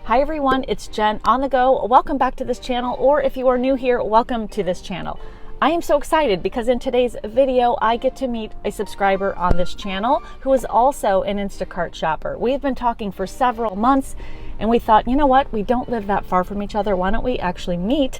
Hi everyone, it's Jen on the go. Welcome back to this channel, or if you are new here, welcome to this channel. I am so excited because in today's video, I get to meet a subscriber on this channel who is also an Instacart shopper. We've been talking for several months and we thought, you know what, we don't live that far from each other. Why don't we actually meet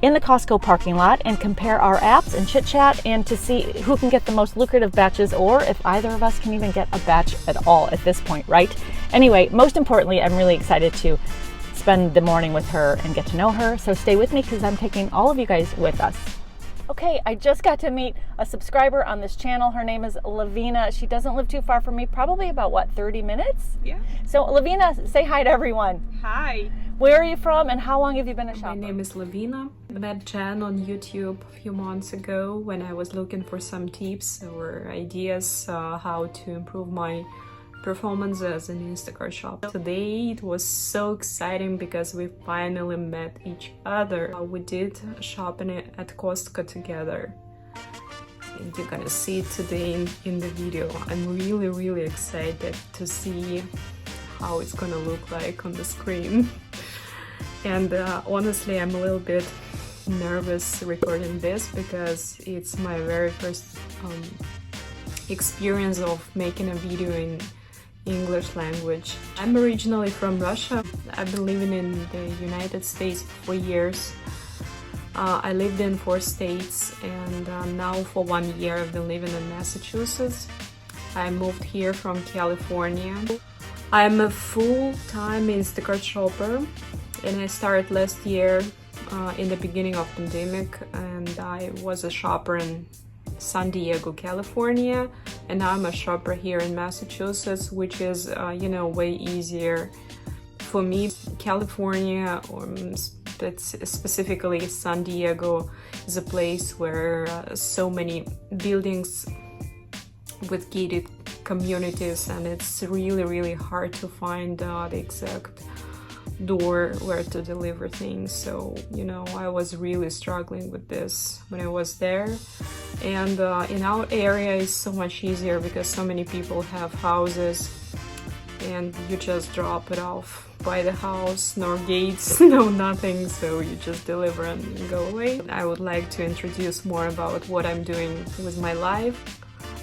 in the Costco parking lot and compare our apps and chit chat and to see who can get the most lucrative batches, or if either of us can even get a batch at all at this point, right? Anyway, most importantly, I'm really excited to spend the morning with her and get to know her. So stay with me because I'm taking all of you guys with us. Okay, I just got to meet a subscriber on this channel. Her name is Lavina. She doesn't live too far from me, probably about what, 30 minutes? Yeah. So Lavina, say hi to everyone. Hi. Where are you from and how long have you been a shopper? My name is Lavina. I met Jen on YouTube a few months ago when I was looking for some tips or ideas how to improve my performance as an Instacart shopper. Today it was so exciting because we finally met each other. We did shopping at Costco together. And you're gonna see it today in the video. I'm really excited to see how it's gonna look like on the screen. And honestly, I'm a little bit nervous recording this because it's my very first experience of making a video in English language. I'm originally from Russia. I've been living in the United States for 4 years. I lived in 4 states, and now for 1 year I've been living in Massachusetts. I moved here from California. I'm a full-time Instacart shopper, and I started last year in the beginning of pandemic, and I was a shopper in San Diego, California, and now I'm a shopper here in Massachusetts, which is way easier for me. California, or specifically San Diego, is a place where so many buildings with gated communities, and it's really hard to find the exact door where to deliver things. So I was really struggling with this when I was there, and in our area it's so much easier because so many people have houses and you just drop it off by the house, no gates, no nothing, so you just deliver and go away. I would like to introduce more about what I'm doing with my life.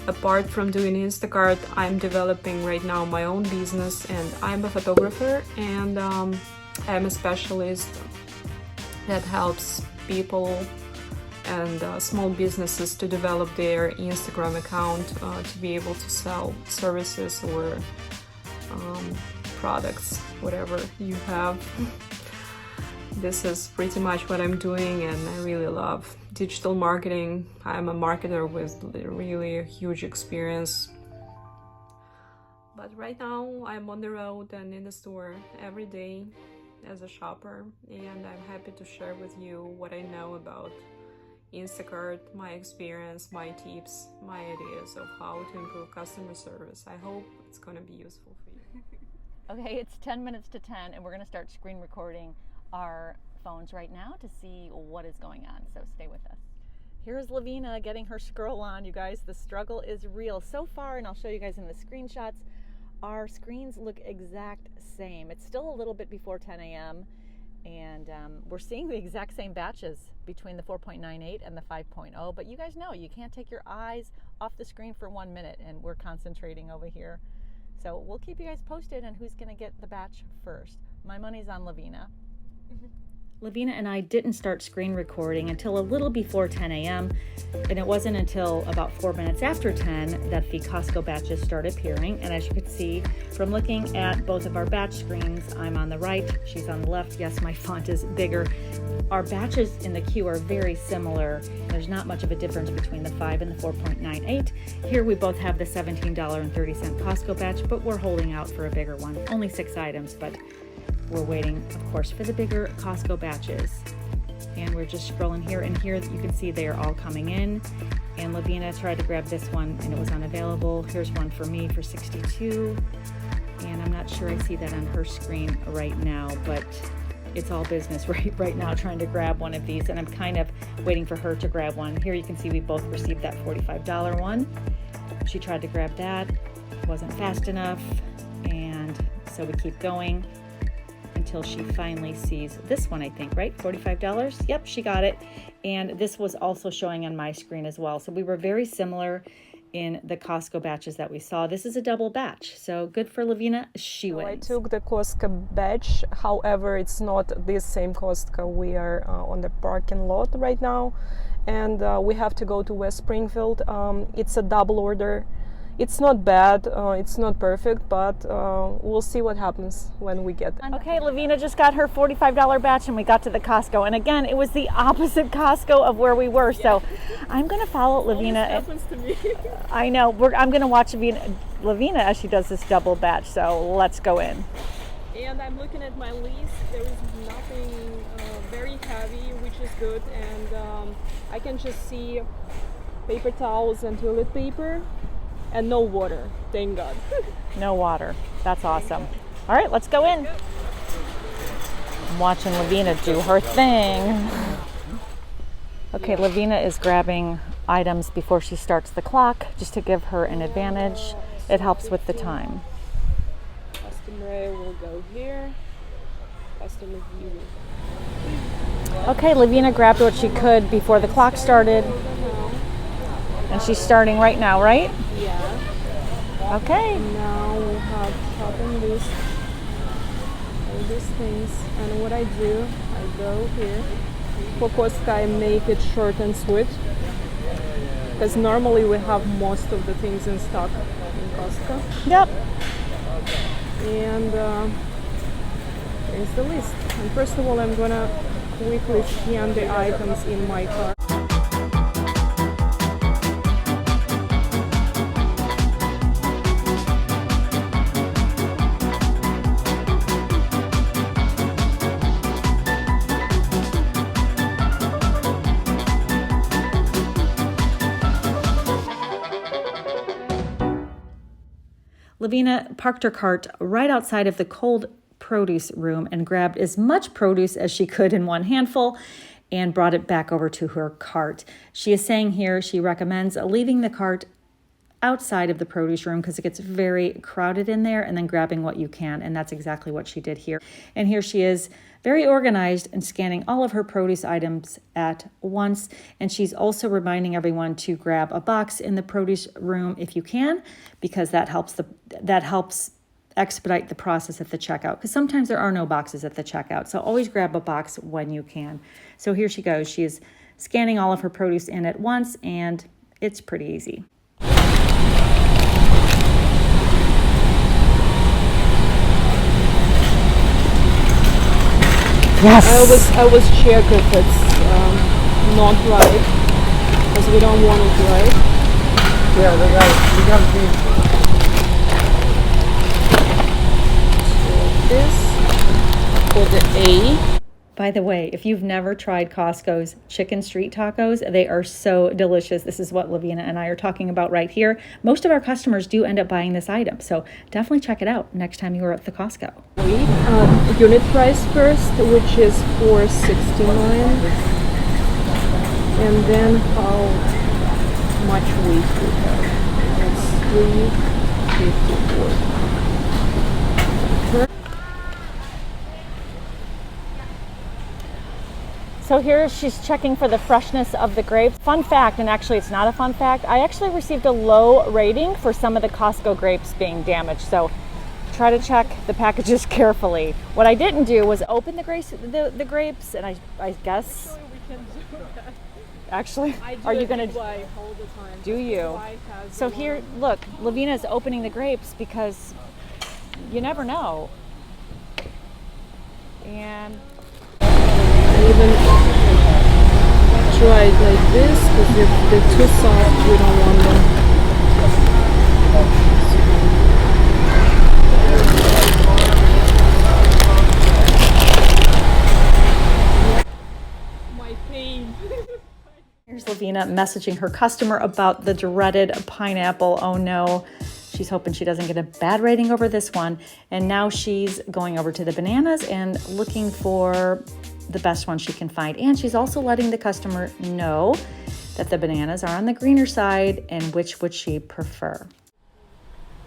Apart from doing Instacart, I'm developing right now my own business, and I'm a photographer, and I'm a specialist that helps people and small businesses to develop their Instagram account to be able to sell services or products, whatever you have. This is pretty much what I'm doing, and I really love digital marketing. I'm a marketer with really huge experience. But right now I'm on the road and in the store every day as a shopper, and I'm happy to share with you what I know about Instacart, my experience, my tips, my ideas of how to improve customer service. I hope it's going to be useful for you. Okay, it's 10 minutes to 10 and we're going to start screen recording our phones right now to see what is going on, so stay with us. Here's Lavina getting her scroll on, you guys. The struggle is real so far, and I'll show you guys in the screenshots. Our screens look exact same. It's still a little bit before 10 a.m. and we're seeing the exact same batches between the 4.98 and the 5.0, but you guys know you can't take your eyes off the screen for 1 minute, and we're concentrating over here. So we'll keep you guys posted on who's gonna get the batch first. My money's on Lavina. Lavina and I didn't start screen recording until a little before 10 a.m. and it wasn't until about 4 minutes after 10 that the Costco batches started appearing. And as you could see from looking at both of our batch screens, I'm on the right, she's on the left. Yes, my font is bigger. Our batches in the queue are very similar. There's not much of a difference between the 5 and the 4.98. Here we both have the $17.30 Costco batch, but we're holding out for a bigger one. Only 6 items, but we're waiting, of course, for the bigger Costco batches. And we're just scrolling here, and here you can see they are all coming in. And Lavina tried to grab this one and it was unavailable. Here's one for me for $62. And I'm not sure I see that on her screen right now, but it's all business right now trying to grab one of these, and I'm kind of waiting for her to grab one. Here you can see we both received that $45 one. She tried to grab that, wasn't fast enough, and so we keep going until she finally sees this one, I think, right? $45? Yep, she got it. And this was also showing on my screen as well. So we were very similar in the Costco batches that we saw. This is a double batch, so good for Lavina. She wins. I took the Costco batch. However, it's not this same Costco. We are on the parking lot right now, and we have to go to West Springfield. It's a double order. It's not bad, it's not perfect, but we'll see what happens when we get there. Okay, Lavina just got her $45 batch and we got to the Costco. And again, it was the opposite Costco of where we were. So I'm going to follow Lavina. Happens to me. I know. I'm going to watch Lavina as she does this double batch. So let's go in. And I'm looking at my list. There is nothing very heavy, which is good. And I can just see paper towels and toilet paper. And no water, thank God. No water. That's awesome. All right, let's go in. I'm watching Lavina do her thing. Okay, Lavina is grabbing items before she starts the clock, just to give her an advantage. It helps with the time. Customer will go here. Customer view. Okay, Lavina grabbed what she could before the clock started. And she's starting right now, right? Yeah. Okay. Now we have shopping list, all these things, and what I do, I go here. For Costco, I make it short and sweet, because normally we have most of the things in stock in Costco. Yep. And here's the list. And first of all, I'm gonna quickly scan the items in my cart. Lavina parked her cart right outside of the cold produce room and grabbed as much produce as she could in one handful and brought it back over to her cart. She is saying here she recommends leaving the cart outside of the produce room because it gets very crowded in there, and then grabbing what you can. And that's exactly what she did here. And here she is, very organized and scanning all of her produce items at once. And she's also reminding everyone to grab a box in the produce room if you can, because that helps expedite the process at the checkout, because sometimes there are no boxes at the checkout. So always grab a box when you can. So here she goes. She is scanning all of her produce in at once, and it's pretty easy. Yes. I always check if it's not right, because we don't want it right. Yeah, they got it. We got This for the A. By the way, if you've never tried Costco's chicken street tacos, they are so delicious. This is what Lavina and I are talking about right here. Most of our customers do end up buying this item, so definitely check it out next time you are at the Costco. Unit price first, which is $4.69, and then how much weight we have. It's 354. So here she's checking for the freshness of the grapes. Fun fact, and actually it's not a fun fact, I actually received a low rating for some of the Costco grapes being damaged. So try to check the packages carefully. What I didn't do was open the grapes, and I guess. Actually, we can do that. Actually, I do are you gonna? all the time. Do you? So here, look, Lavina's opening the grapes because you never know. And even try it like this, because if they're too soft, we don't want them. My pain. here's Lavina messaging her customer about the dreaded pineapple. Oh no. She's hoping she doesn't get a bad rating over this one. And now she's going over to the bananas and looking for the best one she can find. And she's also letting the customer know that the bananas are on the greener side and which would she prefer.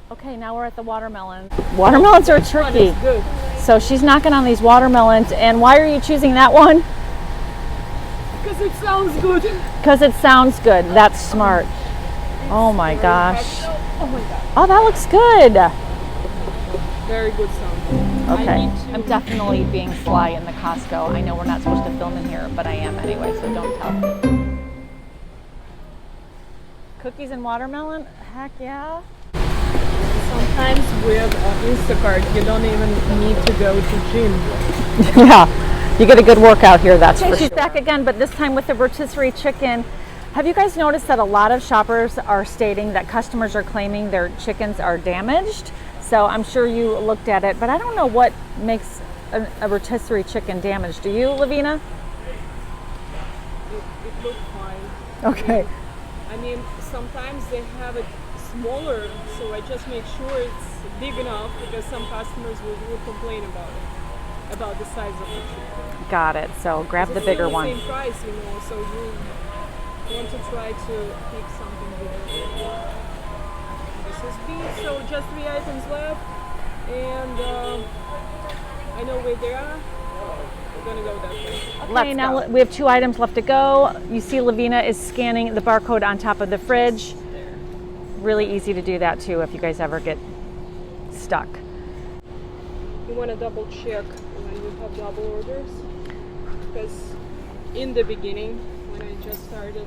Okay, now we're at the watermelon. Watermelons are tricky. Good. So she's knocking on these watermelons, and why are you choosing that one? Because it sounds good. Because it sounds good. That's smart. Oh my gosh. Oh my god. Oh, that looks good. Very good sound. Okay. I'm definitely being sly in the Costco. I know we're not supposed to film in here, but I am anyway, so don't tell. Cookies and watermelon? Heck yeah. Sometimes with Instacart, you don't even need to go to gym. Yeah, you get a good workout here, that's for sure. She's back again, but this time with the rotisserie chicken. Have you guys noticed that a lot of shoppers are stating that customers are claiming their chickens are damaged? So I'm sure you looked at it, but I don't know what makes a rotisserie chicken damaged. Do you, Lavina? It looks fine. Okay. I mean, sometimes they have it smaller, so I just make sure it's big enough because some customers will complain about the size of the chicken. Got it. So grab the bigger one. It's the same price, you know, so you want to try to pick something bigger. This is beef, so just 3 items left, and I know where they are. We're gonna go that way. Okay, now we have 2 items left to go. You see Lavina is scanning the barcode on top of the fridge. Really easy to do that too if you guys ever get stuck. You want to double check when you have double orders, because in the beginning when I just started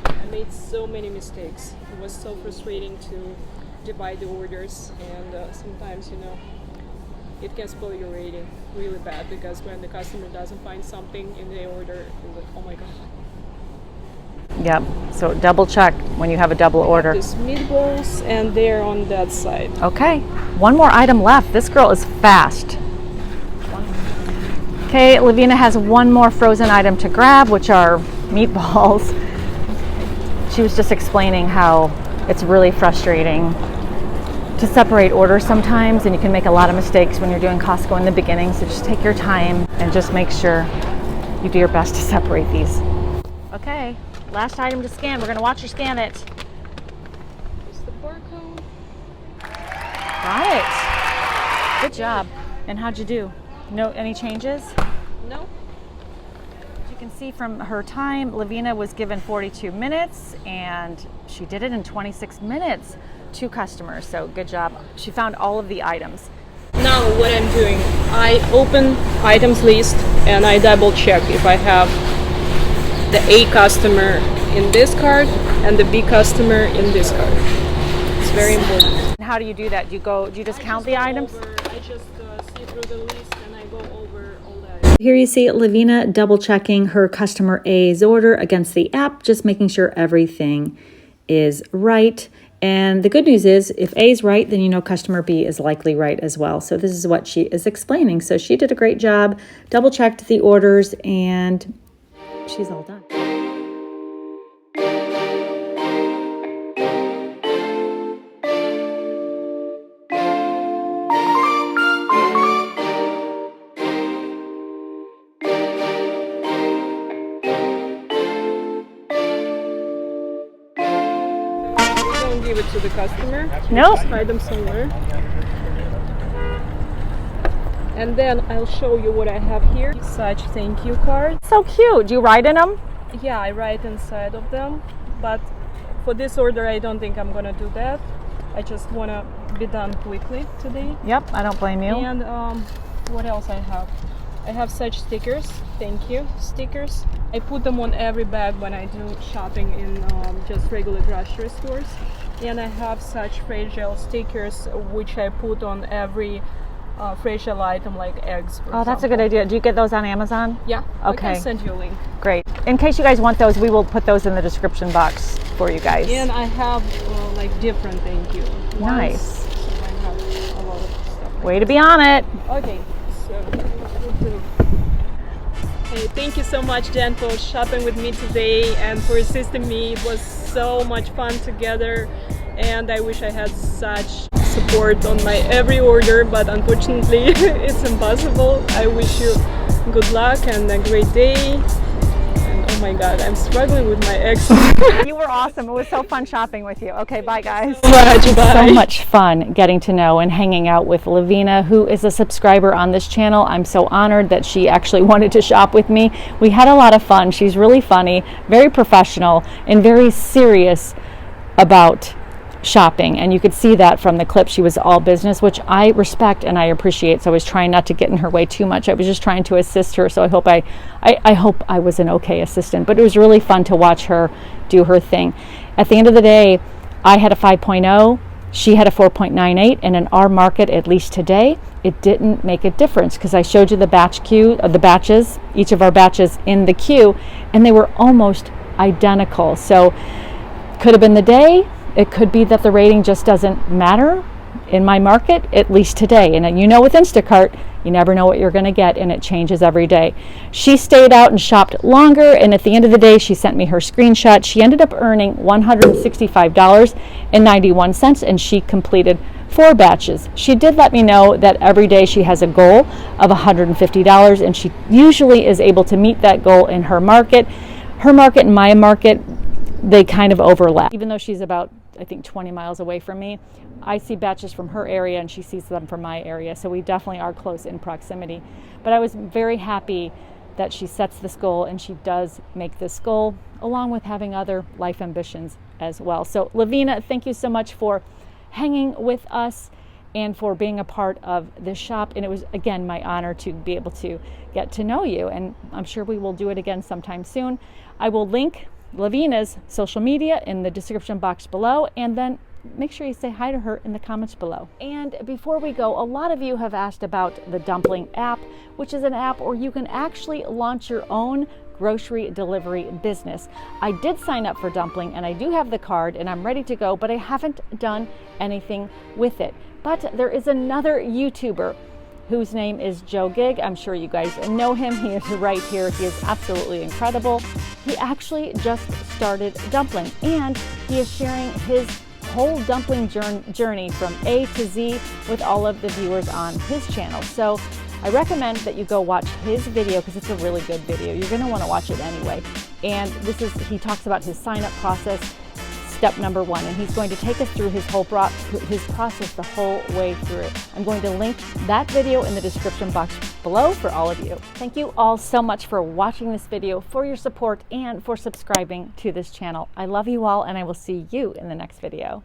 I made so many mistakes. It was so frustrating to divide the orders, and sometimes, you know, it can spoil your rating really bad, because when the customer doesn't find something in the order, it's like, oh my god. Yep, so double check when you have a double order. These meatballs, and they're on that side. Okay, one more item left. This girl is fast. Okay, Lavina has one more frozen item to grab, which are meatballs. She was just explaining how it's really frustrating to separate orders sometimes, and you can make a lot of mistakes when you're doing Costco in the beginning, so just take your time and just make sure you do your best to separate these. Okay, last item to scan. We're gonna watch her scan it. Here's the barcode. Got it. Good job. And how'd you do? No, any changes? No. As you can see from her time, Lavina was given 42 minutes, and she did it in 26 minutes. 2 customers, so good job. She found all of the items. Now what I'm doing, I open items list and I double check if I have the A customer in this card and the B customer in this card. It's very important. How do you do that? Do you just count the items? I just see through the list and I go over all the items. Here you see Lavina double checking her customer A's order against the app, just making sure everything is right. And the good news is, if A is right, then you know customer B is likely right as well. So this is what she is explaining. So she did a great job, double checked the orders, and she's all done. Give it to the customer. Nope. Just hide them somewhere. And then I'll show you what I have here. Such thank you cards. So cute. Do you write in them? Yeah, I write inside of them. But for this order, I don't think I'm gonna do that. I just wanna be done quickly today. Yep, I don't blame you. And what else I have? I have such stickers. Thank you stickers. I put them on every bag when I do shopping in just regular grocery stores. And I have such fragile stickers which I put on every fragile item, like eggs. Oh, that's a good idea. Do you get those on Amazon? Yeah. Okay. I can send you a link. Great. In case you guys want those, we will put those in the description box for you guys. And I have like different thank you. Nice. So I have a lot of stuff. Way to be on it. Okay. So we'll do. Hey, thank you so much, Jen, for shopping with me today and for assisting me. It was so much fun together, and I wish I had such support on my every order, but unfortunately it's impossible. I wish you good luck and a great day, and Oh my god, I'm struggling with my ex. You were awesome. It was so fun shopping with you. Okay, bye guys. Bye. So much fun getting to know and hanging out with Lavina, who is a subscriber on this channel. I'm so honored that she actually wanted to shop with me. We had a lot of fun. She's really funny, very professional, and very serious about shopping, and you could see that from the clip. She was all business, which I respect and I appreciate, so I was trying not to get in her way too much. I was just trying to assist her, so I hope I was an okay assistant, but it was really fun to watch her do her thing. At the end of the day, I had a 5.0, she had a 4.98, and in our market, at least today, it didn't make a difference because I showed you the batch queue, the batches, each of our batches in the queue, and they were almost identical. So could have been the day. It could be that the rating just doesn't matter in my market, at least today. And you know, with Instacart, you never know what you're going to get, and it changes every day. She stayed out and shopped longer, and at the end of the day, she sent me her screenshot. She ended up earning $165.91, and she completed 4 batches. She did let me know that every day she has a goal of $150, and she usually is able to meet that goal in her market. Her market and my market, they kind of overlap. Even though she's about, I think, 20 miles away from me, I see batches from her area and she sees them from my area. So we definitely are close in proximity. But I was very happy that she sets this goal, and she does make this goal, along with having other life ambitions as well. So Lavina, thank you so much for hanging with us and for being a part of this shop. And it was, again, my honor to be able to get to know you. And I'm sure we will do it again sometime soon. I will link Lavina's social media in the description box below, and then make sure you say hi to her in the comments below. And before we go, a lot of you have asked about the Dumpling app, which is an app where you can actually launch your own grocery delivery business. I did sign up for Dumpling, and I do have the card, and I'm ready to go, but I haven't done anything with it. But there is another YouTuber whose name is JOEGIG. I'm sure you guys know him. He is right here. He is absolutely incredible. He actually just started Dumpling, and he is sharing his whole dumpling journey from A to Z with all of the viewers on his channel. So I recommend that you go watch his video because it's a really good video. You're going to want to watch it anyway. And he talks about his sign-up process, step number 1, and he's going to take us through his process the whole way through. I'm going to link that video in the description box below for all of you. Thank you all so much for watching this video, for your support, and for subscribing to this channel. I love you all, and I will see you in the next video.